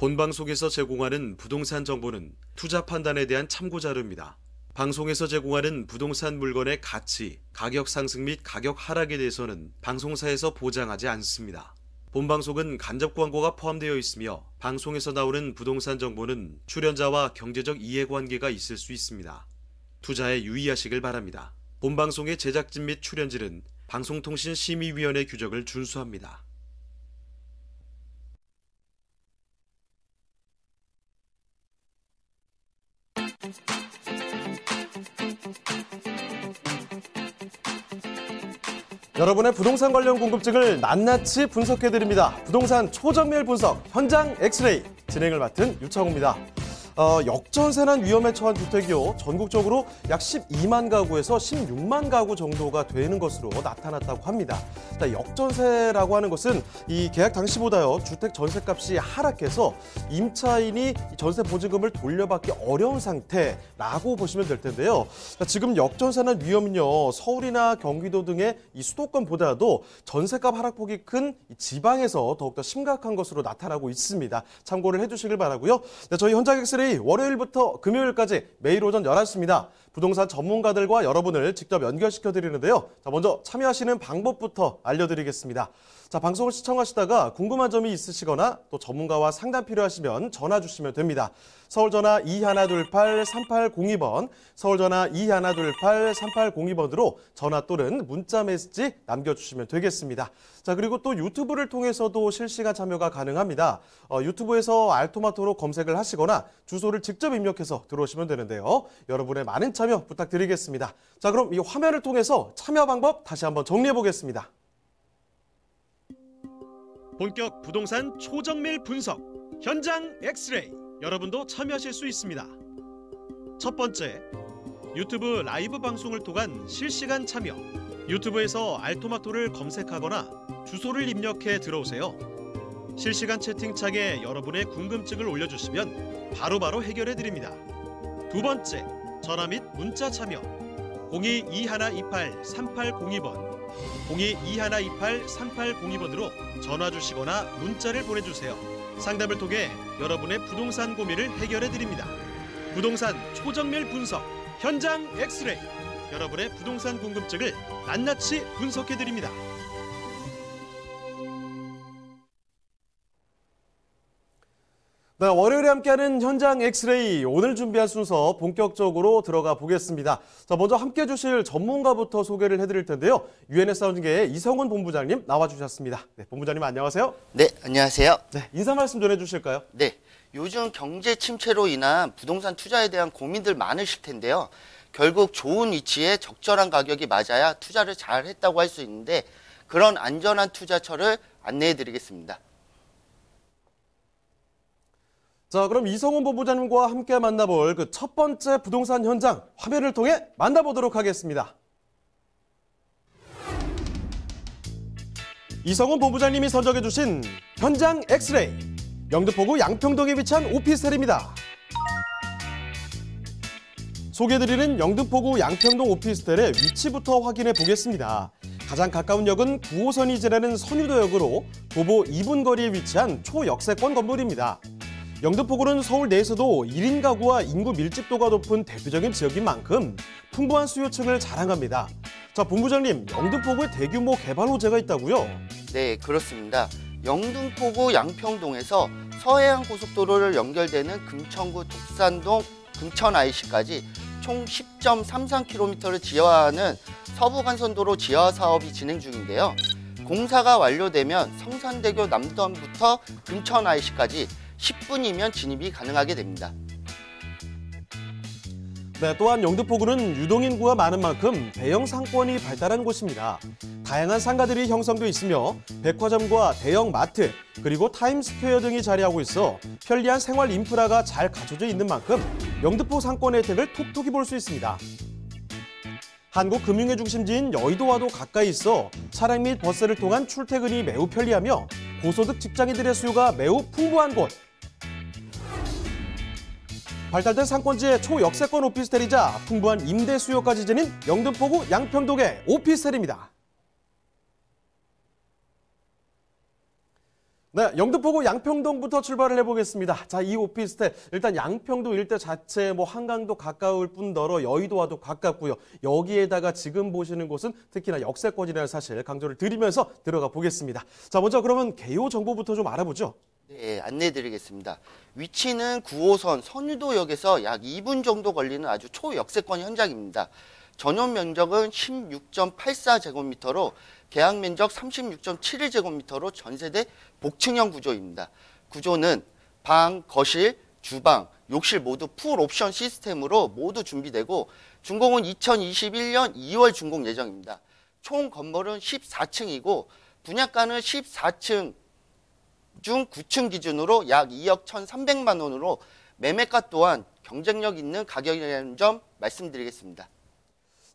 본방송에서 제공하는 부동산 정보는 투자 판단에 대한 참고 자료입니다. 방송에서 제공하는 부동산 물건의 가치, 가격 상승 및 가격 하락에 대해서는 방송사에서 보장하지 않습니다. 본방송은 간접 광고가 포함되어 있으며 방송에서 나오는 부동산 정보는 출연자와 경제적 이해관계가 있을 수 있습니다. 투자에 유의하시길 바랍니다. 본방송의 제작진 및 출연진은 방송통신심의위원회 규정을 준수합니다. 여러분의 부동산 관련 궁금증을 낱낱이 분석해드립니다. 부동산 초정밀 분석 현장 엑스레이 진행을 맡은 유창호입니다. 역전세난 위험에 처한 주택이요. 전국적으로 약 12만 가구에서 16만 가구 정도가 되는 것으로 나타났다고 합니다. 자, 역전세라고 하는 것은 이 계약 당시보다요. 주택 전세값이 하락해서 임차인이 전세 보증금을 돌려받기 어려운 상태라고 보시면 될 텐데요. 자, 지금 역전세난 위험은요. 서울이나 경기도 등의 이 수도권보다도 전세값 하락폭이 큰 지방에서 더욱더 심각한 것으로 나타나고 있습니다. 참고를 해주시길 바라고요. 네, 저희 현장 엑스레이 월요일부터 금요일까지 매일 오전 11시입니다. 부동산 전문가들과 여러분을 직접 연결시켜 드리는데요. 자, 먼저 참여하시는 방법부터 알려드리겠습니다. 자, 방송을 시청하시다가 궁금한 점이 있으시거나 또 전문가와 상담 필요하시면 전화 주시면 됩니다. 서울전화 2128-3802번, 서울전화 2128-3802번으로 전화 또는 문자 메시지 남겨주시면 되겠습니다. 자, 그리고 또 유튜브를 통해서도 실시간 참여가 가능합니다. 유튜브에서 알토마토로 검색을 하시거나 주소를 직접 입력해서 들어오시면 되는데요. 여러분의 많은 참여 부탁드리겠습니다. 자, 그럼 이 화면을 통해서 참여 방법 다시 한번 정리해 보겠습니다. 본격 부동산 초정밀 분석 현장 엑스레이 여러분도 참여하실 수 있습니다. 첫 번째, 유튜브 라이브 방송을 통한 실시간 참여. 유튜브에서 알토마토를 검색하거나 주소를 입력해 들어오세요. 실시간 채팅창에 여러분의 궁금증을 올려주시면 바로바로 해결해 드립니다. 두 번째, 전화 및 문자 참여. 02-2128-3802번 02-2128-3802번으로 전화 주시거나 문자를 보내주세요. 상담을 통해 여러분의 부동산 고민을 해결해 드립니다. 부동산 초정밀 분석 현장 엑스레이 여러분의 부동산 궁금증을 낱낱이 분석해 드립니다. 네, 월요일에 함께하는 현장 엑스레이 오늘 준비한 순서 본격적으로 들어가 보겠습니다. 자, 먼저 함께해 주실 전문가부터 소개를 해드릴 텐데요. 유엔에스 하우징계의 이성훈 본부장님 나와주셨습니다. 네, 본부장님 안녕하세요. 네, 안녕하세요. 네, 인사 말씀 좀 해주실까요? 네, 요즘 경제 침체로 인한 부동산 투자에 대한 고민들 많으실 텐데요. 결국 좋은 위치에 적절한 가격이 맞아야 투자를 잘 했다고 할 수 있는데 그런 안전한 투자처를 안내해 드리겠습니다. 자, 그럼 이성훈 본부장님과 함께 만나볼 그 첫 번째 부동산 현장 화면을 통해 만나보도록 하겠습니다. 이성훈 본부장님이 선정해 주신 현장 엑스레이 영등포구 양평동에 위치한 오피스텔입니다. 소개해드리는 영등포구 양평동 오피스텔의 위치부터 확인해 보겠습니다. 가장 가까운 역은 9호선이 지나는 선유도역으로 도보 2분 거리에 위치한 초역세권 건물입니다. 영등포구는 서울 내에서도 1인 가구와 인구 밀집도가 높은 대표적인 지역인 만큼 풍부한 수요층을 자랑합니다. 자, 본부장님, 영등포구에 대규모 개발 호재가 있다고요? 네, 그렇습니다. 영등포구 양평동에서 서해안 고속도로를 연결되는 금천구 독산동 금천 IC까지 총 10.33km를 지하화하는 서부간선도로 지하화 사업이 진행 중인데요. 공사가 완료되면 성산대교 남段부터 금천 IC까지 10분이면 진입이 가능하게 됩니다. 네, 또한 영등포구는 유동인구가 많은 만큼 대형 상권이 발달한 곳입니다. 다양한 상가들이 형성돼 있으며 백화점과 대형 마트, 그리고 타임스퀘어 등이 자리하고 있어 편리한 생활 인프라가 잘 갖춰져 있는 만큼 영등포 상권의 혜택을 톡톡히 볼 수 있습니다. 한국 금융의 중심지인 여의도와도 가까이 있어 차량 및 버스를 통한 출퇴근이 매우 편리하며 고소득 직장인들의 수요가 매우 풍부한 곳. 발달된 상권지의 초역세권 오피스텔이자 풍부한 임대 수요까지 지닌 영등포구 양평동의 오피스텔입니다. 네, 영등포구 양평동부터 출발을 해보겠습니다. 자, 이 오피스텔 일단 양평동 일대 자체 한강도 가까울 뿐더러 여의도와도 가깝고요. 여기에다가 지금 보시는 곳은 특히나 역세권이라는 사실 강조를 드리면서 들어가 보겠습니다. 자, 먼저 그러면 개요 정보부터 좀 알아보죠. 네, 안내해드리겠습니다. 위치는 9호선 선유도역에서 약 2분 정도 걸리는 아주 초역세권 현장입니다. 전용 면적은 16.84제곱미터로 계약 면적 36.71제곱미터로 전세대 복층형 구조입니다. 구조는 방, 거실, 주방, 욕실 모두 풀 옵션 시스템으로 모두 준비되고 준공은 2021년 2월 준공 예정입니다. 총 건물은 14층이고 분양가는 14층 중 9층 기준으로 약 2억 1,300만 원으로 매매가 또한 경쟁력 있는 가격이라는 점 말씀드리겠습니다.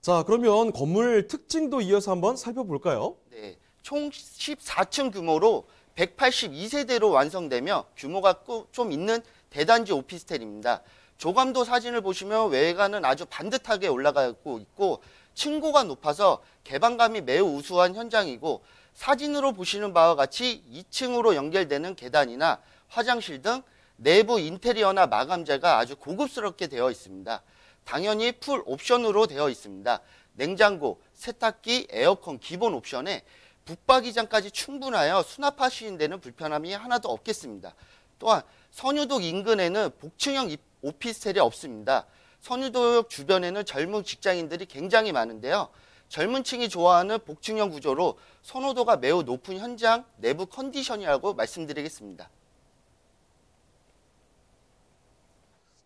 자, 그러면 건물 특징도 이어서 한번 살펴볼까요? 네, 총 14층 규모로 182세대로 완성되며 규모가 좀 있는 대단지 오피스텔입니다. 조감도 사진을 보시면 외관은 아주 반듯하게 올라가고 있고 층고가 높아서 개방감이 매우 우수한 현장이고 사진으로 보시는 바와 같이 2층으로 연결되는 계단이나 화장실 등 내부 인테리어나 마감재가 아주 고급스럽게 되어 있습니다. 당연히 풀 옵션으로 되어 있습니다. 냉장고, 세탁기, 에어컨 기본 옵션에 붙박이장까지 충분하여 수납하시는 데는 불편함이 하나도 없겠습니다. 또한 선유도 인근에는 복층형 오피스텔이 없습니다. 선유도역 주변에는 젊은 직장인들이 굉장히 많은데요. 젊은 층이 좋아하는 복층형 구조로 선호도가 매우 높은 현장 내부 컨디션이라고 말씀드리겠습니다.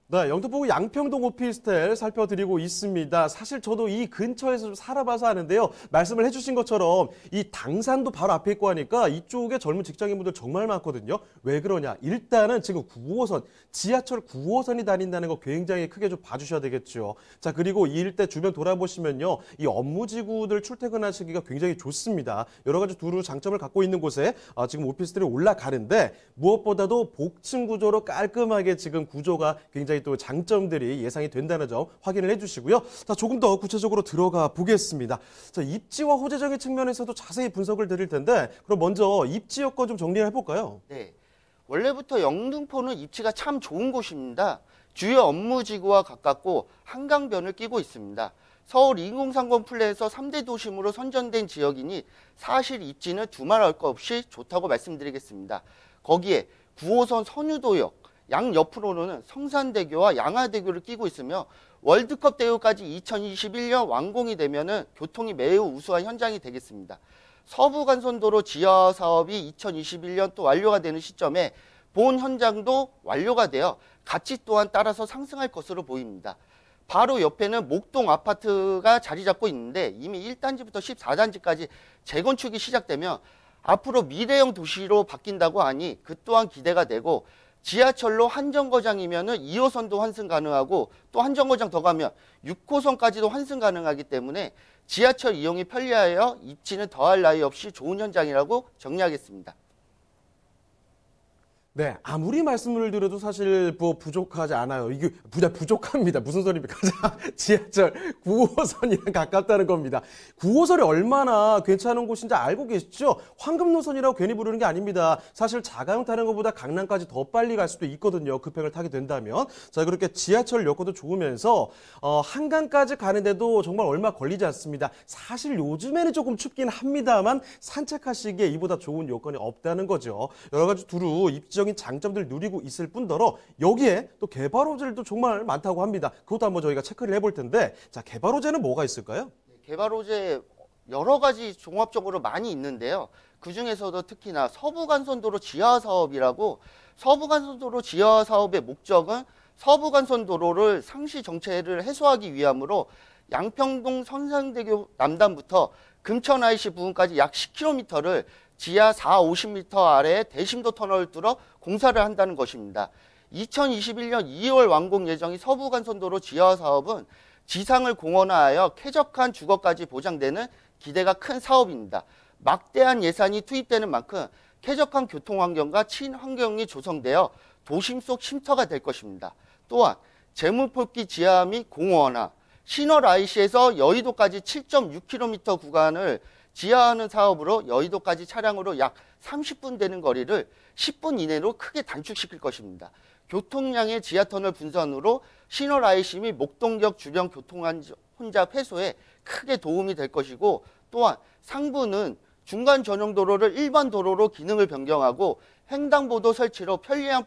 네, 영등포구 양평동 오피스텔 살펴드리고 있습니다. 사실 저도 이 근처에서 좀 살아봐서 아는데요. 말씀을 해주신 것처럼 이 당산도 바로 앞에 있고 하니까 이쪽에 젊은 직장인분들 정말 많거든요. 왜 그러냐? 일단은 지금 9호선, 지하철 9호선이 다닌다는 거 굉장히 크게 좀 봐주셔야 되겠죠. 자, 그리고 이 일대 주변 돌아보시면요. 이 업무지구들 출퇴근하시기가 굉장히 좋습니다. 여러 가지 두루 장점을 갖고 있는 곳에 지금 오피스텔이 올라가는데 무엇보다도 복층 구조로 깔끔하게 지금 구조가 굉장히 또 장점들이 예상이 된다는 점 확인을 해주시고요. 자, 조금 더 구체적으로 들어가 보겠습니다. 자, 입지와 호재적인 측면에서도 자세히 분석을 드릴 텐데 그럼 먼저 입지 여건 좀 정리를 해볼까요? 네, 원래부터 영등포는 입지가 참 좋은 곳입니다. 주요 업무지구와 가깝고 한강변을 끼고 있습니다. 서울 2030 플랜에서 3대 도심으로 선정된 지역이니 사실 입지는 두말할 것 없이 좋다고 말씀드리겠습니다. 거기에 9호선 선유도역 양 옆으로는 성산대교와 양화대교를 끼고 있으며 월드컵 대회까지 2021년 완공이 되면은 교통이 매우 우수한 현장이 되겠습니다. 서부간선도로 지하 사업이 2021년 또 완료가 되는 시점에 본 현장도 완료가 되어 가치 또한 따라서 상승할 것으로 보입니다. 바로 옆에는 목동 아파트가 자리 잡고 있는데 이미 1단지부터 14단지까지 재건축이 시작되며 앞으로 미래형 도시로 바뀐다고 하니 그 또한 기대가 되고 지하철로 한정거장이면은 2호선도 환승 가능하고 또 한정거장 더 가면 6호선까지도 환승 가능하기 때문에 지하철 이용이 편리하여 입지는 더할 나위 없이 좋은 현장이라고 정리하겠습니다. 네, 아무리 말씀을 드려도 사실 부족하지 않아요. 이게 부족합니다. 무슨 소리입니까? 지하철 9호선이랑 가깝다는 겁니다. 9호선이 얼마나 괜찮은 곳인지 알고 계시죠? 황금노선이라고 괜히 부르는 게 아닙니다. 사실 자가용 타는 것보다 강남까지 더 빨리 갈 수도 있거든요. 급행을 타게 된다면. 자, 그렇게 지하철 여건도 좋으면서 한강까지 가는데도 정말 얼마 걸리지 않습니다. 사실 요즘에는 조금 춥긴 합니다만 산책하시기에 이보다 좋은 여건이 없다는 거죠. 여러 가지 두루 입지 적인 장점들 누리고 있을 뿐더러 여기에 또 개발 호재도 정말 많다고 합니다. 그것도 한번 저희가 체크를 해볼 텐데 자, 개발 호재는 뭐가 있을까요? 개발 호재 여러 가지 종합적으로 많이 있는데요. 그중에서도 특히나 서부간선도로 지하 사업이라고 서부간선도로 지하 사업의 목적은 서부간선도로를 상시 정체를 해소하기 위함으로 양평동 선산대교 남단부터 금천 IC 부근까지 약 10km를 지하 450m 아래 대심도 터널을 뚫어 공사를 한다는 것입니다. 2021년 2월 완공 예정인 서부간선도로 지하 사업은 지상을 공원화하여 쾌적한 주거까지 보장되는 기대가 큰 사업입니다. 막대한 예산이 투입되는 만큼 쾌적한 교통환경과 친환경이 조성되어 도심 속 쉼터가 될 것입니다. 또한 제물뽑기 지하 및 공원화, 신월 IC에서 여의도까지 7.6km 구간을 지하화하는 사업으로 여의도까지 차량으로 약 30분 되는 거리를 10분 이내로 크게 단축시킬 것입니다. 교통량의 지하터널 분산으로 신월-IC 및 목동역 주변 교통혼잡 해소에 크게 도움이 될 것이고, 또한 상부는 중간 전용 도로를 일반 도로로 기능을 변경하고 횡단보도 설치로 편리한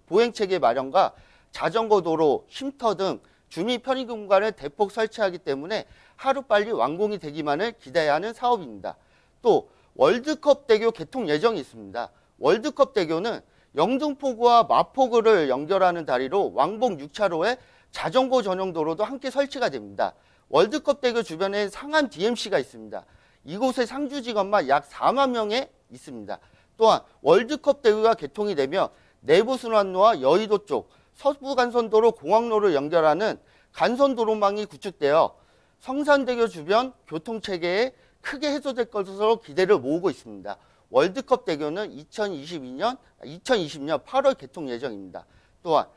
보행체계 마련과 자전거 도로, 쉼터 등 주민 편의 공간을 대폭 설치하기 때문에 하루빨리 완공이 되기만을 기대해야 하는 사업입니다. 또 월드컵대교 개통 예정이 있습니다. 월드컵대교는 영등포구와 마포구를 연결하는 다리로 왕복 6차로에 자전거 전용 도로도 함께 설치가 됩니다. 월드컵대교 주변에 상암 DMC가 있습니다. 이곳의 상주직원만 약 4만 명에 있습니다. 또한 월드컵대교가 개통이 되면 내부순환로와 여의도 쪽 서부간선도로 공항로를 연결하는 간선도로망이 구축되어 성산대교 주변 교통체계에 크게 해소될 것으로 기대를 모으고 있습니다. 월드컵대교는 2020년 8월 개통 예정입니다. 또한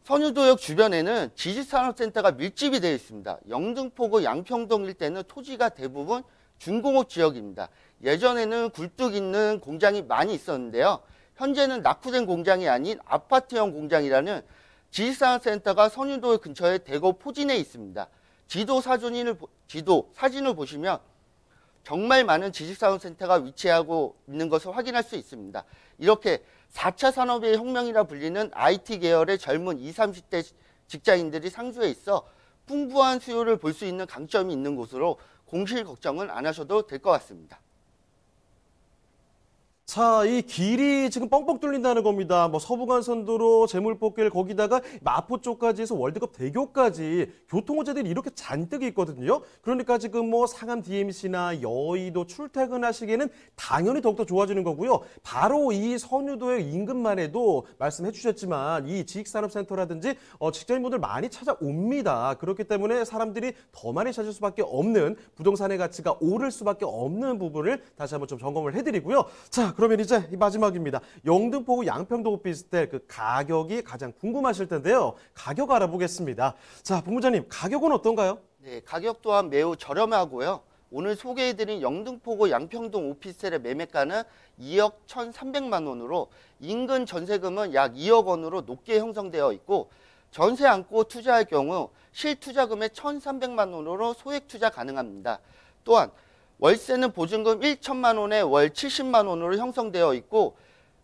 선유도역 주변에는 지식산업센터가 밀집이 되어 있습니다. 영등포구 양평동 일대는 토지가 대부분 중공업 지역입니다. 예전에는 굴뚝 있는 공장이 많이 있었는데요. 현재는 낙후된 공장이 아닌 아파트형 공장이라는 지식산업센터가 선유도 근처에 대거 포진해 있습니다. 지도 사진을 보시면 정말 많은 지식산업센터가 위치하고 있는 것을 확인할 수 있습니다. 이렇게 4차 산업의 혁명이라 불리는 IT 계열의 젊은 20, 30대 직장인들이 상주해 있어 풍부한 수요를 볼 수 있는 강점이 있는 곳으로 공실 걱정은 안 하셔도 될 것 같습니다. 자, 이 길이 지금 뻥뻥 뚫린다는 겁니다. 뭐 서부간선도로, 제물꽃길, 거기다가 마포 쪽까지 해서 월드컵 대교까지 교통호재들이 이렇게 잔뜩 있거든요. 그러니까 지금 뭐 상암 DMC나 여의도 출퇴근하시기에는 당연히 더욱더 좋아지는 거고요. 바로 이 선유도의 인근만 해도 말씀해 주셨지만 이 지식산업센터라든지 직장인분들 많이 찾아옵니다. 그렇기 때문에 사람들이 더 많이 찾을 수밖에 없는, 부동산의 가치가 오를 수밖에 없는 부분을 다시 한번 좀 점검을 해드리고요. 자, 그러면 이제 마지막입니다. 영등포구 양평동 오피스텔 그 가격이 가장 궁금하실 텐데요. 가격 알아보겠습니다. 자, 본부장님, 가격은 어떤가요? 네, 가격 또한 매우 저렴하고요. 오늘 소개해드린 영등포구 양평동 오피스텔의 매매가는 2억 1,300만 원으로 인근 전세금은 약 2억 원으로 높게 형성되어 있고, 전세 안고 투자할 경우 실투자금의 1,300만 원으로 소액 투자 가능합니다. 또한 월세는 보증금 1천만 원에 월 70만 원으로 형성되어 있고,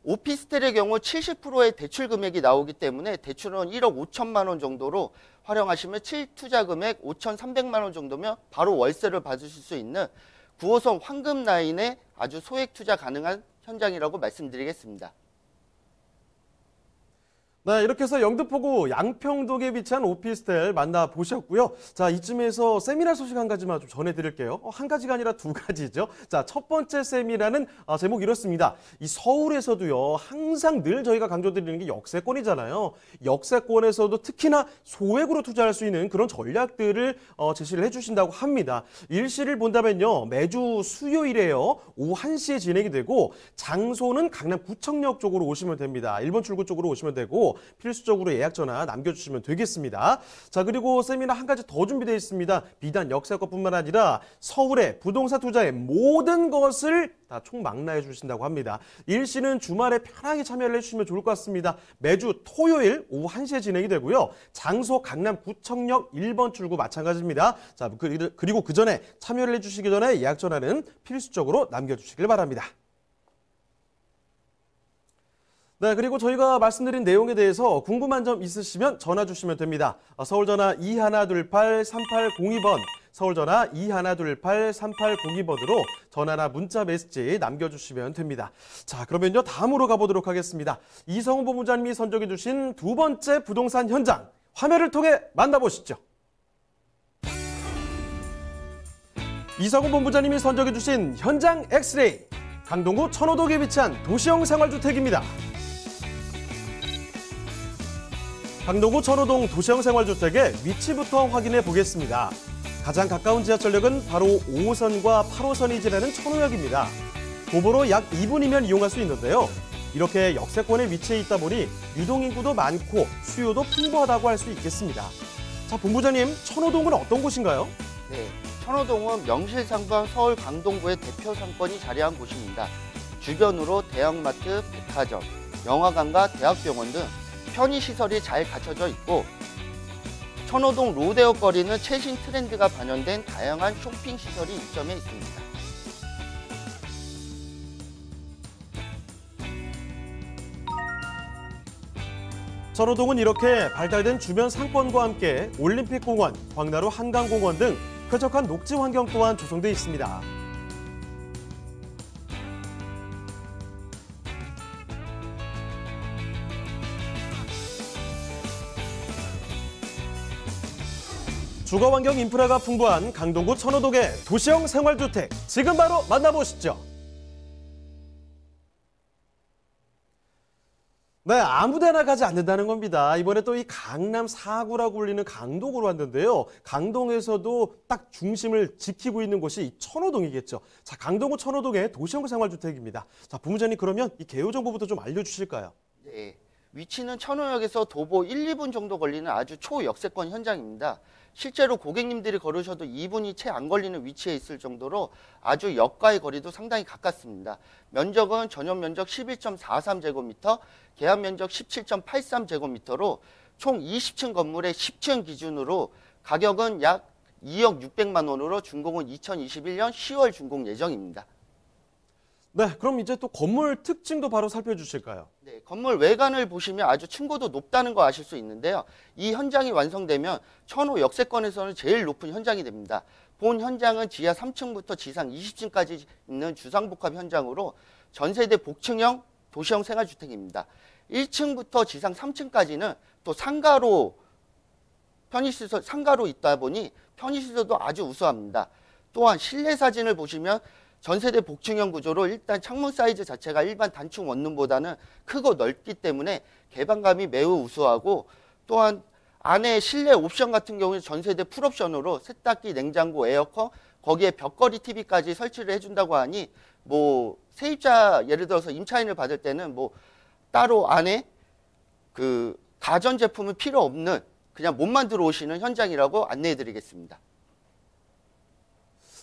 오피스텔의 경우 70%의 대출 금액이 나오기 때문에 대출은 1억 5천만 원 정도로 활용하시면 실투자 금액 5,300만 원 정도면 바로 월세를 받으실 수 있는 9호선 황금 라인에 아주 소액 투자 가능한 현장이라고 말씀드리겠습니다. 네, 이렇게 해서 영등포구 양평동에 위치한 오피스텔 만나보셨고요. 자, 이쯤에서 세미나 소식 한 가지만 좀 전해드릴게요. 한 가지가 아니라 두 가지죠. 자, 첫 번째 세미나는 제목 이렇습니다. 이 서울에서도요, 항상 늘 저희가 강조드리는 게 역세권이잖아요. 역세권에서도 특히나 소액으로 투자할 수 있는 그런 전략들을 제시를 해주신다고 합니다. 일시를 본다면요, 매주 수요일에요, 오후 1시에 진행이 되고, 장소는 강남 구청역 쪽으로 오시면 됩니다. 1번 출구 쪽으로 오시면 되고, 필수적으로 예약 전화 남겨주시면 되겠습니다. 자, 그리고 세미나 한 가지 더 준비되어 있습니다. 비단 역세권뿐만 아니라 서울의 부동산 투자의 모든 것을 다 총망라해 주신다고 합니다. 일시는 주말에 편하게 참여를 해주시면 좋을 것 같습니다. 매주 토요일 오후 1시에 진행이 되고요. 장소 강남 구청역 1번 출구 마찬가지입니다. 자, 그리고 그 전에 참여를 해주시기 전에 예약 전화는 필수적으로 남겨주시길 바랍니다. 네, 그리고 저희가 말씀드린 내용에 대해서 궁금한 점 있으시면 전화 주시면 됩니다. 서울전화 2128-3802번, 서울전화 2128-3802번으로 전화나 문자 메시지 남겨주시면 됩니다. 자, 그러면요, 다음으로 가보도록 하겠습니다. 이성훈 본부장님이 선정해 주신 두 번째 부동산 현장, 화면을 통해 만나보시죠. 이성훈 본부장님이 선정해 주신 현장 엑스레이, 강동구 천호동에 위치한 도시형 생활주택입니다. 강동구 천호동 도시형 생활주택의 위치부터 확인해 보겠습니다. 가장 가까운 지하철역은 바로 5호선과 8호선이 지나는 천호역입니다. 도보로 약 2분이면 이용할 수 있는데요. 이렇게 역세권에 위치해 있다 보니 유동인구도 많고 수요도 풍부하다고 할 수 있겠습니다. 자, 본부장님, 천호동은 어떤 곳인가요? 네, 천호동은 명실상부한 서울 강동구의 대표 상권이 자리한 곳입니다. 주변으로 대형마트, 백화점, 영화관과 대학병원 등 편의시설이 잘 갖춰져 있고 천호동 로데오 거리는 최신 트렌드가 반영된 다양한 쇼핑시설이 입점해 있습니다. 천호동은 이렇게 발달된 주변 상권과 함께 올림픽공원, 광나루 한강공원 등 쾌적한 녹지 환경 또한 조성돼 있습니다. 주거환경 인프라가 풍부한 강동구 천호동의 도시형 생활주택, 지금 바로 만나보시죠. 네, 아무데나 가지 않는다는 겁니다. 이번에 또 이 강남 4구라고 불리는 강동구로 왔는데요. 강동에서도 딱 중심을 지키고 있는 곳이 이 천호동이겠죠. 자, 강동구 천호동의 도시형 생활주택입니다. 자, 부무장님 그러면 이 개요 정보부터 좀 알려주실까요? 네, 위치는 천호역에서 도보 1, 2분 정도 걸리는 아주 초역세권 현장입니다. 실제로 고객님들이 걸으셔도 2분이 채 안 걸리는 위치에 있을 정도로 아주 역과의 거리도 상당히 가깝습니다. 면적은 전용 면적 11.43제곱미터, 계약 면적 17.83제곱미터로 총 20층 건물의 10층 기준으로 가격은 약 2억 600만 원으로 준공은 2021년 10월 준공 예정입니다. 네, 그럼 이제 또 건물 특징도 바로 살펴주실까요? 네, 건물 외관을 보시면 아주 층고도 높다는 거 아실 수 있는데요. 이 현장이 완성되면 천호 역세권에서는 제일 높은 현장이 됩니다. 본 현장은 지하 3층부터 지상 20층까지 있는 주상복합 현장으로 전세대 복층형 도시형 생활주택입니다. 1층부터 지상 3층까지는 또 상가로 있다 보니 편의시설도 아주 우수합니다. 또한 실내 사진을 보시면 전세대 복층형 구조로 일단 창문 사이즈 자체가 일반 단층 원룸보다는 크고 넓기 때문에 개방감이 매우 우수하고, 또한 안에 실내 옵션 같은 경우는 전세대 풀옵션으로 세탁기, 냉장고, 에어컨, 거기에 벽걸이 TV까지 설치를 해준다고 하니 세입자 예를 들어서 임차인을 받을 때는 따로 안에 가전제품은 필요 없는 그냥 몸만 들어오시는 현장이라고 안내해드리겠습니다.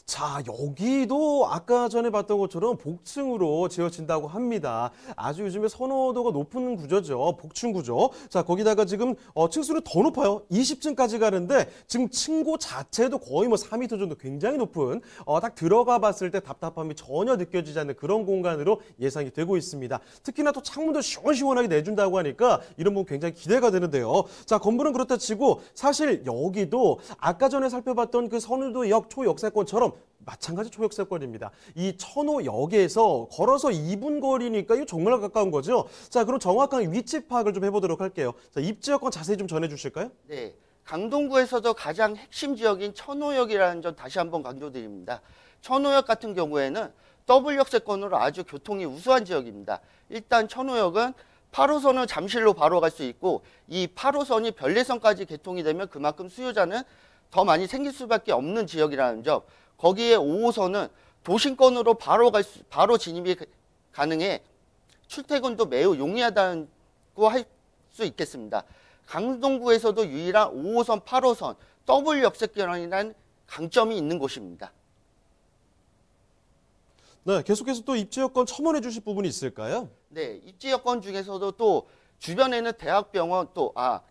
자, 여기도 아까 전에 봤던 것처럼 복층으로 지어진다고 합니다. 아주 요즘에 선호도가 높은 구조죠. 복층 구조. 자, 거기다가 지금 층수는 더 높아요. 20층까지 가는데 지금 층고 자체도 거의 4m 정도 굉장히 높은, 딱 들어가 봤을 때 답답함이 전혀 느껴지지 않는 그런 공간으로 예상이 되고 있습니다. 특히나 또 창문도 시원시원하게 내준다고 하니까 이런 부분 굉장히 기대가 되는데요. 자, 건물은 그렇다 치고 사실 여기도 아까 전에 살펴봤던 그 선호도역 초역세권처럼 마찬가지 초역세권입니다. 이 천호역에서 걸어서 2분 거리니까 이거 정말 가까운 거죠. 자, 그럼 정확한 위치 파악을 좀 해보도록 할게요. 자, 입지 여건 자세히 좀 전해주실까요? 네, 강동구에서도 가장 핵심 지역인 천호역이라는 점 다시 한번 강조드립니다. 천호역 같은 경우에는 더블 역세권으로 아주 교통이 우수한 지역입니다. 일단 천호역은 8호선은 잠실로 바로 갈 수 있고, 이 8호선이 별내선까지 개통이 되면 그만큼 수요자는 더 많이 생길 수밖에 없는 지역이라는 점, 거기에 5호선은 도심권으로 바로 진입이 가능해 출퇴근도 매우 용이하다고 할 수 있겠습니다. 강동구에서도 유일한 5호선, 8호선 더블 역세권이라는 강점이 있는 곳입니다. 네, 계속해서 또 입지 여건 첨언해 주실 부분이 있을까요? 네, 입지 여건 중에서도 또 주변에는 대학병원,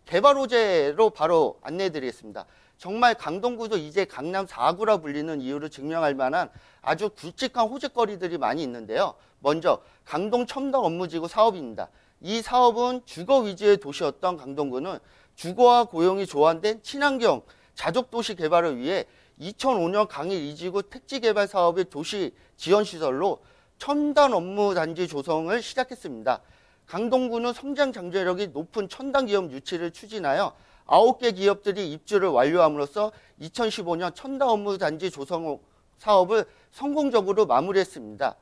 개발 호재로 바로 안내해 드리겠습니다. 정말 강동구도 이제 강남 4구라 불리는 이유를 증명할 만한 아주 굵직한 호재거리들이 많이 있는데요. 먼저 강동 첨단 업무지구 사업입니다. 이 사업은 주거 위주의 도시였던 강동구는 주거와 고용이 조환된 친환경 자족도시 개발을 위해 2005년 강일 2지구 택지개발 사업의 도시 지원시설로 첨단 업무단지 조성을 시작했습니다. 강동구는 성장 잠재력이 높은 첨단 기업 유치를 추진하여 9개 기업들이 입주를 완료함으로써 2015년 첨단 업무단지 조성 사업을 성공적으로 마무리했습니다.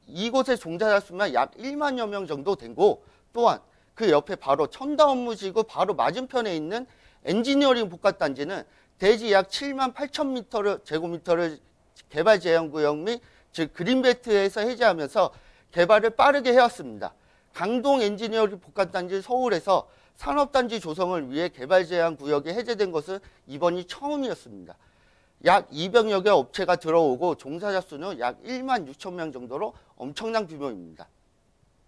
이곳에 종사자 수만 약 1만여 명 정도 되고, 또한 그 옆에 바로 첨단 업무지구 바로 맞은편에 있는 엔지니어링 복합단지는 대지 약 7만 8천 제곱미터를 개발 제한구역 및 즉 그린벨트에서 해제하면서 개발을 빠르게 해왔습니다. 강동 엔지니어링 복합단지 서울에서 산업단지 조성을 위해 개발 제한 구역이 해제된 것은 이번이 처음이었습니다. 약 200여 개 업체가 들어오고 종사자 수는 약 1만 6천 명 정도로 엄청난 규모입니다.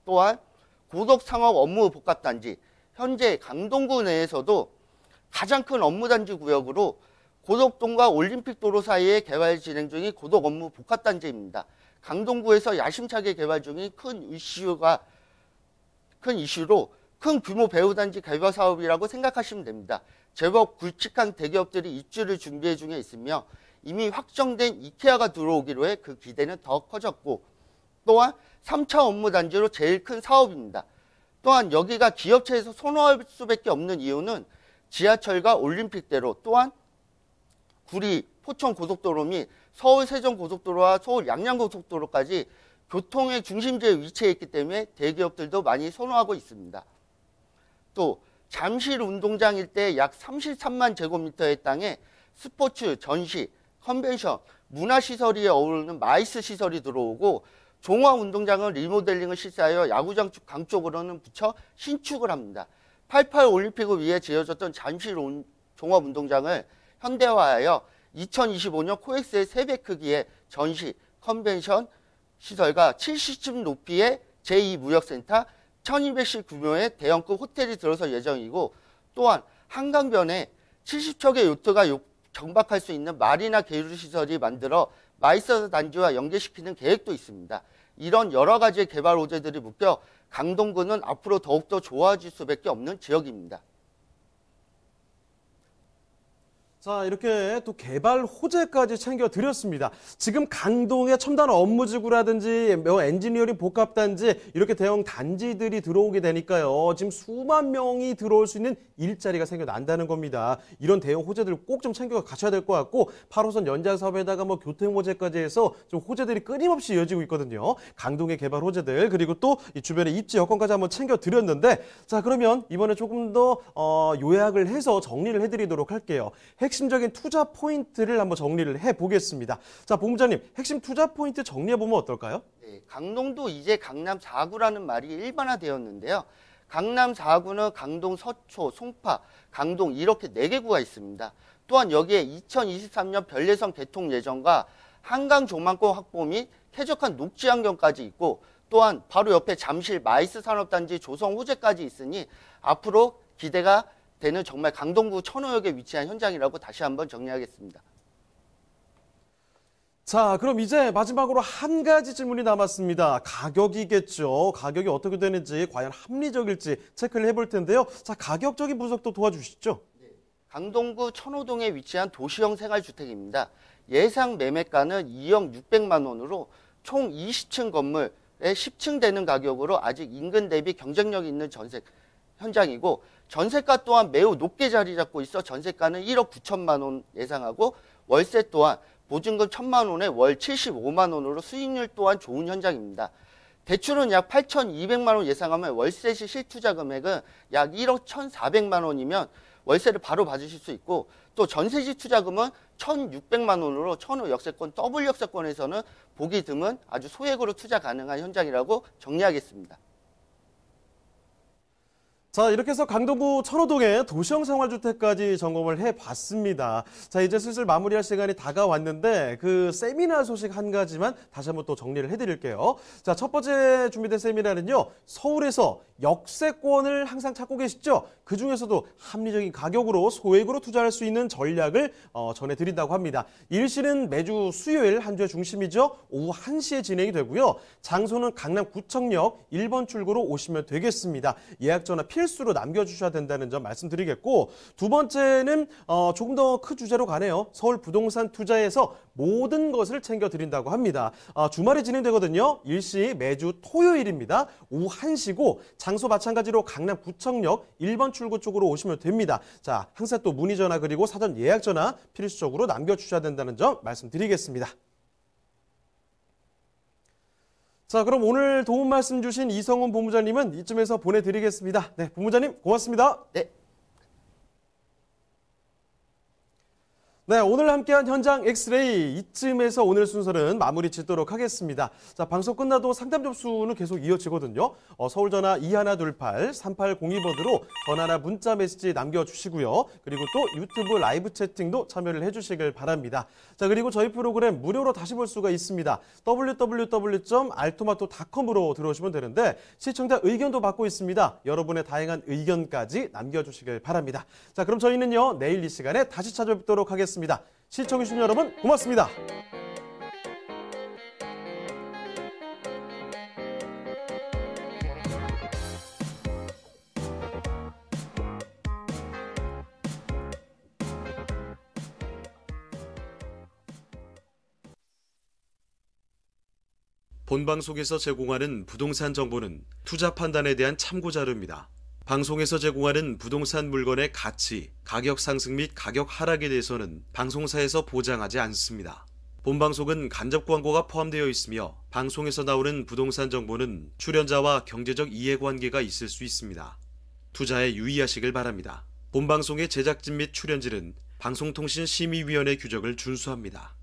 또한 고덕상업 업무 복합단지, 현재 강동구 내에서도 가장 큰 업무단지 구역으로 고덕동과 올림픽도로 사이에 개발 진행 중인 고덕 업무 복합단지입니다. 강동구에서 야심차게 개발 중인 큰 이슈로 큰 규모 배후단지 개발 사업이라고 생각하시면 됩니다. 제법 굵직한 대기업들이 입주를 준비 중에 있으며 이미 확정된 이케아가 들어오기로 해 그 기대는 더 커졌고, 또한 3차 업무단지로 제일 큰 사업입니다. 또한 여기가 기업체에서 선호할 수밖에 없는 이유는 지하철과 올림픽대로, 또한 구리, 포천 고속도로 및 서울 세종고속도로와 서울 양양고속도로까지 교통의 중심지에 위치해 있기 때문에 대기업들도 많이 선호하고 있습니다. 또 잠실 운동장 일대 약 33만 제곱미터의 땅에 스포츠, 전시, 컨벤션, 문화시설이 어우르는 마이스 시설이 들어오고, 종합운동장은 리모델링을 실시하여 야구장 강 쪽으로는 붙여 신축을 합니다. 88 올림픽을 위해 지어졌던 잠실 종합운동장을 현대화하여 2025년 코엑스의 3배 크기의 전시, 컨벤션 시설과 70층 높이의 제2무역센터, 1200실 규모의 대형급 호텔이 들어설 예정이고, 또한 한강변에 70척의 요트가 정박할 수 있는 마리나 계류 시설이 만들어 마이스 단지와 연계시키는 계획도 있습니다. 이런 여러 가지의 개발 호재들이 묶여 강동구는 앞으로 더욱더 좋아질 수밖에 없는 지역입니다. 자, 이렇게 또 개발 호재까지 챙겨드렸습니다. 지금 강동의 첨단 업무지구라든지 엔지니어링 복합단지, 이렇게 대형 단지들이 들어오게 되니까요, 지금 수만 명이 들어올 수 있는 일자리가 생겨난다는 겁니다. 이런 대형 호재들 꼭 좀 챙겨 가셔야 될 것 같고, 8호선 연장 사업에다가 교통 호재까지 해서 좀 호재들이 끊임없이 이어지고 있거든요. 강동의 개발 호재들, 그리고 또 이 주변의 입지 여건까지 한번 챙겨드렸는데, 자, 그러면 이번에 조금 더 요약을 해서 정리를 해드리도록 할게요. 핵심적인 투자 포인트를 한번 정리를 해보겠습니다. 자, 본부장님, 핵심 투자 포인트 정리해보면 어떨까요? 네, 강동도 이제 강남 4구라는 말이 일반화되었는데요. 강남 4구는 강동, 서초, 송파, 강동 이렇게 4개 구가 있습니다. 또한 여기에 2023년 별내성 개통 예정과 한강 조망권 확보 및 쾌적한 녹지 환경까지 있고, 또한 바로 옆에 잠실 마이스 산업단지 조성 호재까지 있으니 앞으로 기대가 되는 정말 강동구 천호역에 위치한 현장이라고 다시 한번 정리하겠습니다. 자, 그럼 이제 마지막으로 한 가지 질문이 남았습니다. 가격이겠죠. 가격이 어떻게 되는지, 과연 합리적일지 체크를 해볼 텐데요. 자, 가격적인 분석도 도와주시죠. 네, 강동구 천호동에 위치한 도시형 생활주택입니다. 예상 매매가는 2억 600만 원으로 총 20층 건물에 10층 되는 가격으로 아직 인근 대비 경쟁력 있는 전세 현장이고, 전세가 또한 매우 높게 자리 잡고 있어 전세가는 1억 9천만 원 예상하고, 월세 또한 보증금 1,000만 원에 월 75만 원으로 수익률 또한 좋은 현장입니다. 대출은 약 8,200만 원 예상하면 월세 시 실투자 금액은 약 1억 1,400만 원이면 월세를 바로 받으실 수 있고, 또 전세 시 투자금은 1,600만 원으로 천호 역세권, 더블 역세권에서는 보기 드문 아주 소액으로 투자 가능한 현장이라고 정리하겠습니다. 자, 이렇게 해서 강동구 천호동의 도시형 생활주택까지 점검을 해봤습니다. 자, 이제 슬슬 마무리할 시간이 다가왔는데 그 세미나 소식 한 가지만 다시 한번 또 정리를 해드릴게요. 자, 첫 번째 준비된 세미나는요, 서울에서 역세권을 항상 찾고 계시죠? 그 중에서도 합리적인 가격으로 소액으로 투자할 수 있는 전략을 전해드린다고 합니다. 일시는 매주 수요일 한 주의 중심이죠. 오후 1시에 진행이 되고요. 장소는 강남구청역 1번 출구로 오시면 되겠습니다. 예약 전화 필수로 남겨주셔야 된다는 점 말씀드리겠고, 두 번째는 조금 더 큰 주제로 가네요. 서울 부동산 투자에서 모든 것을 챙겨드린다고 합니다. 주말에 진행되거든요. 일시 매주 토요일입니다. 오후 1시고 장소 마찬가지로 강남구청역 1번 출구 쪽으로 오시면 됩니다. 자, 항상 또 문의 전화 그리고 사전 예약 전화 필수적으로 남겨주셔야 된다는 점 말씀드리겠습니다. 자, 그럼 오늘 도움 말씀 주신 이성훈 본부장님은 이쯤에서 보내드리겠습니다. 네, 본부장님 고맙습니다. 네. 네, 오늘 함께한 현장 엑스레이 이쯤에서 오늘 순서는 마무리 짓도록 하겠습니다. 자, 방송 끝나도 상담 접수는 계속 이어지거든요. 서울전화 2128-3802번으로 전화나 문자 메시지 남겨주시고요. 그리고 또 유튜브 라이브 채팅도 참여를 해주시길 바랍니다. 자, 그리고 저희 프로그램 무료로 다시 볼 수가 있습니다. www.altomato.com으로 들어오시면 되는데 시청자 의견도 받고 있습니다. 여러분의 다양한 의견까지 남겨주시길 바랍니다. 자, 그럼 저희는요, 내일 이 시간에 다시 찾아뵙도록 하겠습니다. 시청해주신 여러분 고맙습니다. 본방송에서 제공하는 부동산 정보는 투자 판단에 대한 참고 자료입니다. 방송에서 제공하는 부동산 물건의 가치, 가격 상승 및 가격 하락에 대해서는 방송사에서 보장하지 않습니다. 본방송은 간접 광고가 포함되어 있으며 방송에서 나오는 부동산 정보는 출연자와 경제적 이해관계가 있을 수 있습니다. 투자에 유의하시길 바랍니다. 본방송의 제작진 및 출연진은 방송통신심의위원회 규정을 준수합니다.